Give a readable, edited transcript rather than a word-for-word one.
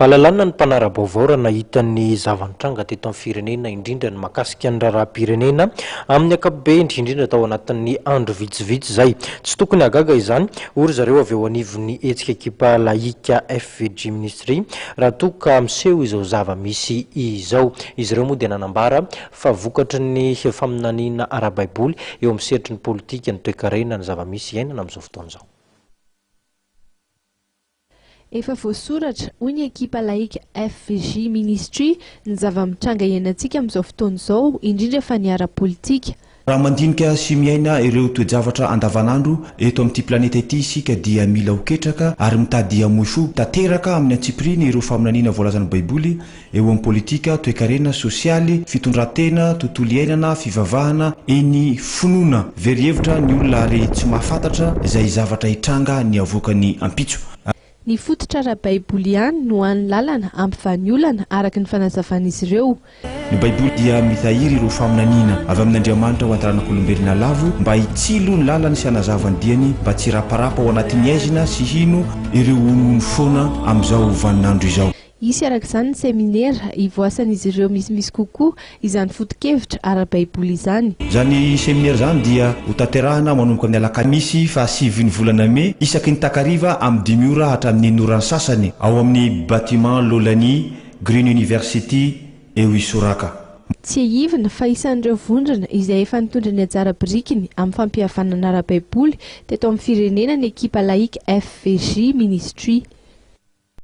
Valalanina ny mpanara-baovao nahitany zava-mitranga teto amin'ny firenena indrindra ny makasika ny raharaham-pirenena amin'ny ankapobeny indrindra tao anatin'ny andro vitsivitsy zay. Tsy tokony hahagaga izany, ory zareo avy eo anivon'ny Hetsika Akipa Laika FVJ Ministry raha toka miseho izao zava-misy izao. Izy ireo moa dia nanambara fa vokatry ny faminaniana ara-baiboly eo amin'ny sehatry ny politika ny toe-karena ny zava-misy iainana amin'izao fotoana izao. Efa voasoratra hoy ny Akipa Laika FVJ Ministry ny zava-mitranga iainantsika amin'izao fotoana izao indrindra fa ny ara-politika. Raha mandinika sy miaina ireo toe-javatra andavanandro eto amin'ity planeta ity isika dia mila hoketraka ary mitady hamoifo tanteraka amin'ny antsipiriny ireo faminaniana voalazan'ny baiboly eo amin'ny politika, toe-karena sosialy, fitondrantena, tontolo iainana, fivavahana, eny finoana very hevitra ny olona ary tsy mahafantatra izay zavatra hitranga ny avoakany ampitso. Ny fototra ara-baiboly ihany no an'ny lalana ampifany olana araka ny fanazavan'izy ireo. Ny baiboly dia mitahiry ireo faminaniana avy amin'ny Andriamanitra ho an-taranak'olombelona lavo mba hitsilo ny lalany sy hanazavany diany mba tsy raparapa ao anatin'ny aizina sy hino ireo onony foana amin'izao vaninandro izao. Isy araka izany ny seminera ivoasan'izy ireo misimisy kokoa izany foto-kevitra ara-baiboly izany. Zany seminera zany dia ho tanterahana manomboka amin'ny alakamisy fa 7 volana May isaky ny takariva amin'ny 10 ora hatramin'ny 1 orany sasany ao amin'ny bâtiment Lolani Green University eo Isoraka. Tsy ahivina fa isan'ireo vondrona izay efa nitondra ny anjara birikiny amin'ny fampihavanana ara-baiboly teto amin'ny firenena ny Akipa Laika FVJ Ministry.